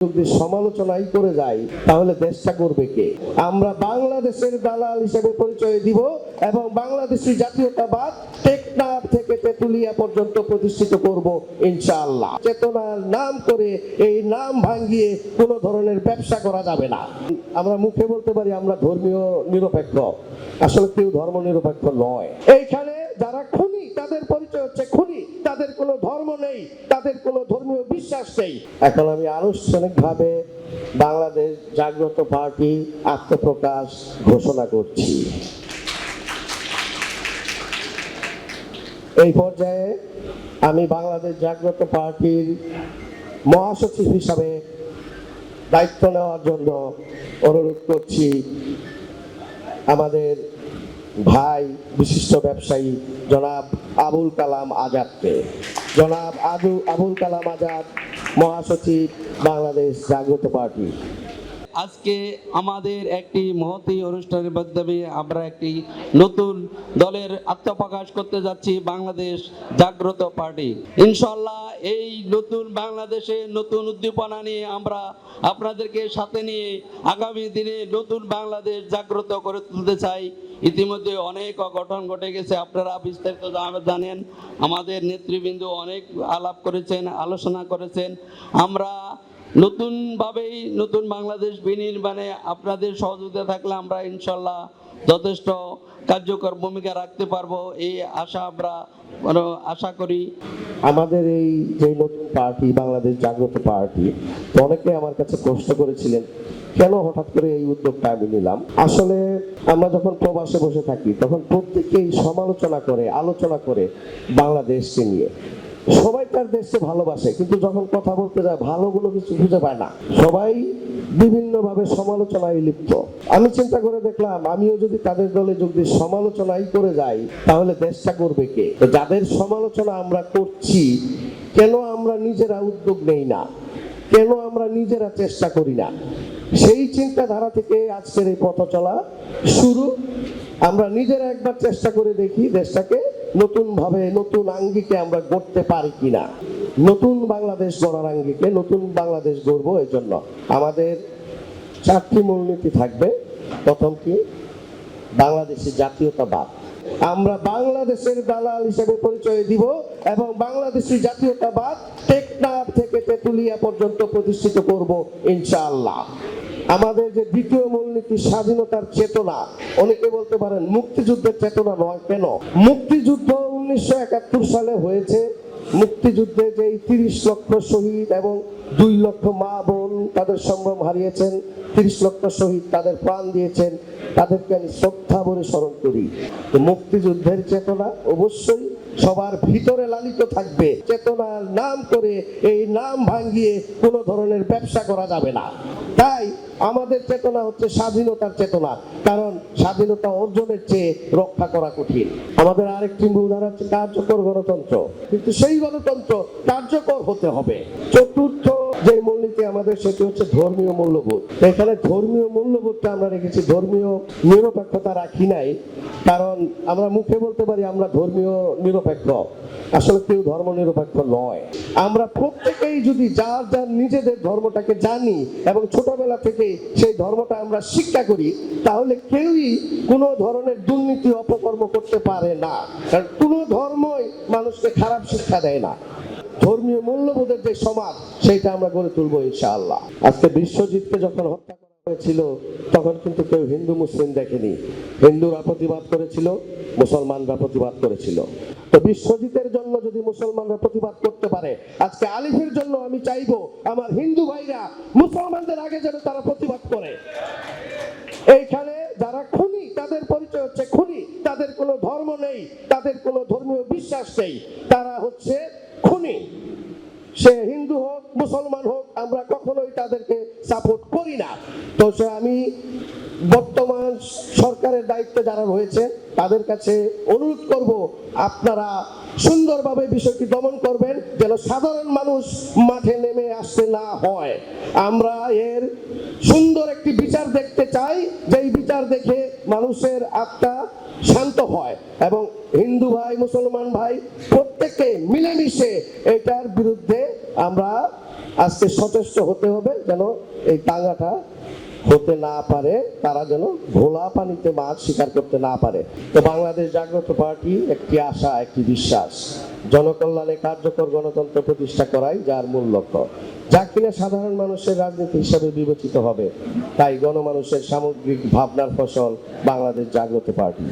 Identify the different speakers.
Speaker 1: যদি সমালোচনাই করে যাই তাহলে দেশটা করবে কে? আমরা বাংলাদেশের দালাল হিসেবে পরিচয় দিব এবং বাংলাদেশি জাতীয়তাবাদ টেকনাফ থেকে তেতুলিয়া পর্যন্ত প্রতিষ্ঠিত করব ইনশাআল্লাহ। চেতনার নাম করে এই নাম ভাঙিয়ে কোনো ধরনের ব্যবসা করা যাবে না। আমরা মুখে বলতে পারি আমরা ধর্মীয় নিরপেক্ষ, আসলে কেউ ধর্ম নিরপেক্ষ নয়। এইখানে যারা খুনি তাদের পরিচয় হচ্ছে খুনি, তাদের কোনো ধর্ম নেই, তাদের কোনো ধর্মীয় বিশ্বাস নেই। এখন আমি আনুষ্ঠানিকভাবে বাংলাদেশ জাগ্রত পার্টি আত্মপ্রকাশ ঘোষণা করছি। এই পর্যায়ে আমি বাংলাদেশ জাগ্রত পার্টির মহাসচিব হিসাবে দায়িত্ব নেওয়ার জন্য অনুরোধ করছি আমাদের ভাই বিশিষ্ট ব্যবসায়ী জনাব আবুল কালাম আজাদকে। জনাব আবুল কালাম আজাদ, মহাসচিব, বাংলাদেশ জাগ্রত পার্টি।
Speaker 2: আজকে আমাদের একটি মহতী অনুষ্ঠানের মাধ্যমে আমরা একটি নতুন দলের আত্মপ্রকাশ করতে যাচ্ছি, বাংলাদেশ জাগ্রত পার্টি। ইনশাআল্লাহ এই নতুন বাংলাদেশে নতুন উদ্দীপনা নিয়ে আমরা আপনাদেরকে সাথে নিয়ে আগামী দিনে নতুন বাংলাদেশ জাগ্রত করে তুলতে চাই। ইতিমধ্যে অনেক অঘটন ঘটে গেছে, আপনারা বিস্তারিত জানেন। আমাদের নেতৃবৃন্দ অনেক আলাপ করেছেন, আলোচনা করেছেন। আমরা নতুনভাবেই নতুন বাংলাদেশ বিনির্মাণে আপনাদের সহযোগিতা থাকলে আমরা ইনশাল্লাহ যথেষ্ট কার্যকর ভূমিকা রাখতে পারবো, এই আশা আমরা আশা করি।
Speaker 1: আমাদের এই যে নতুন পার্টি বাংলাদেশ জাগ্রত পার্টি, অনেকে আমার কাছে প্রশ্ন করেছিলেন কেন হঠাৎ করে এই উদ্যোগটা আমি নিলাম। আসলে আমরা যখন প্রবাসে বসে থাকি তখন প্রত্যেকেই সমালোচনা করে, আলোচনা করে বাংলাদেশকে নিয়ে। সবাই তার দেশকে ভালোবাসে, কিন্তু যখন কথা বলতে যায় ভালোগুলো কিছু খুঁজে পায় না। সবাই বিভিন্নভাবে সমালোচনায় লিপ্ত। আমি চিন্তা করে দেখলাম আমিও যদি তাদের দলে যোগ দিয়ে সমালোচনাই করে যাই তাহলে দেশটা করবে কে? যাদের সমালোচনা আমরা করছি, কেন আমরা নিজেরা উদ্যোগ নেই না, কেন আমরা নিজেরা চেষ্টা করি না? সেই চিন্তাধারা থেকে আজকের এই পথ চলা শুরু। আমরা নিজেরা একবার চেষ্টা করে দেখি দেশটাকে নতুন ভাবে, নতুন আঙ্গিকে আমরা গড়তে পারি কিনা। নতুন বাংলাদেশ গড়ার আঙ্গিকে নতুন বাংলাদেশ গড়বো। এই জন্য আমাদের 4টি মূলনীতি থাকবে। প্রথম কি? বাংলাদেশের জাতীয়তাবাদ। আমরা বাংলাদেশের দালাল হিসেবে পরিচয় দিব এবং বাংলাদেশি জাতীয়তাবাদ টেকনাফ থেকে তেতুলিয়া পর্যন্ত প্রতিষ্ঠিত করব ইনশাআল্লাহ। আমাদের যে দ্বিতীয় মূলনীতি স্বাধীনতার চেতনা। অনেকে বলতে পারেন মুক্তিযুদ্ধের চেতনা নয় কেন? মুক্তিযুদ্ধ 1971 সালে হয়েছে। মুক্তিযুদ্ধে যে 30 লক্ষ শহীদ এবং 2 লক্ষ মা বোন তাদের সম্ভ্রম হারিয়েছেন, 30 লক্ষ শহীদ তাদের প্রাণ দিয়েছেন, তাদেরকে আমি শ্রদ্ধা ভরে স্মরণ করি। মুক্তিযুদ্ধের চেতনা অবশ্যই সবার ভিতরে লালিত থাকবে। চেতনার নাম করে এই নাম ভাঙিয়ে কোনো ধরনের ব্যবসা করা যাবে না। তাই আমাদের চেতনা হচ্ছে স্বাধীনতার চেতনা, কারণ স্বাধীনতা অর্জনের চেয়ে রক্ষা করা কঠিন। আমাদের আরেকটি মূল ধারা হচ্ছে কার্যকর গণতন্ত্র, কিন্তু সেই গণতন্ত্র কার্যকর হতে হবে। চতুর্থ যে মূলনীতি আমাদের, সেটি হচ্ছে ধর্মীয় মূল্যবোধ। এখানে ধর্মীয় মূল্যবোধটা আমরা রেখেছি, ধর্মীয় নিরপেক্ষতা রাখি নাই, কারণ আমরা মুখে বলতে পারি আমরা ধর্মীয় নিরপেক্ষ, আসলে কেউ ধর্ম নিরপেক্ষ নয়। আমরা প্রত্যেকেই যদি যার যার নিজেদের ধর্মটাকে জানি এবং ছোটবেলা থেকে সেই ধর্মটা আমরা শিক্ষা করি, তাহলে কেউই কোনো ধরনের দুর্নীতি অপকর্ম করতে পারে না, কারণ কোনো ধর্মই মানুষকে খারাপ শিক্ষা দেয় না। ধর্মীয় মূল্যবোধের যে সমাজ, সেইটা আমরা গড়ে তুলবো ইনশাআল্লাহ। আজকে বিশ্বজিৎকে যখন হত্যা করা হয়েছিল তখন কিন্তু কেউ হিন্দু মুসলিম দেখেনি। হিন্দুরা প্রতিবাদ করেছিল, মুসলমানরা প্রতিবাদ করেছিল। তো বিশ্বজিতের জন্য যদি মুসলমানরা প্রতিবাদ করতে পারে, আজকে আলিফের জন্য আমি চাইবো আমার হিন্দু ভাইরা মুসলমানদের আগে যেন তারা প্রতিবাদ করে। এইখানে যারা খুনি তাদের পরিচয় হচ্ছে খুনি, তাদের কোনো ধর্ম নেই, তাদের কোনো ধর্মীয় বিশ্বাস নেই, তারা হচ্ছে খুনি। সে হিন্দু হোক মুসলমান হোক, আমরা কখনোই তাদেরকে সাপোর্ট করি না। তো সে আমি বর্তমান সরকারের দায়িত্বে যারা রয়েছে তাদের কাছে অনুরোধ করব, আপনারা সুন্দরভাবে বিষয়টি দমন করবেন যেন সাধারণ মানুষ মাঠে নেমে আসতে না হয়। আমরা এর সুন্দর একটি বিচার দেখতে চাই, যেই বিচার দেখে মানুষের আত্মা শান্ত হয় এবং হিন্দু ভাই মুসলমান ভাই প্রত্যেকে মিলেমিশে এটার বিরুদ্ধে আমরা আজকে সচেষ্ট হতে হবে যেন এই টাঙ্গাটা হতে না পারে, তারা যেন ঘোলা পানিতে মাছ শিকার করতে না পারে। তো বাংলাদেশ জাগ্রত পার্টি একটি আশা, একটি বিশ্বাস, জনকল্যাণে কার্যকর গণতন্ত্র প্রতিষ্ঠা করাই যার মূল লক্ষ্য, যা কিনা সাধারণ মানুষের রাজনীতি হিসাবে বিবেচিত হবে। তাই গণমানুষের সামগ্রিক ভাবনার ফসল বাংলাদেশ জাগ্রত পার্টি।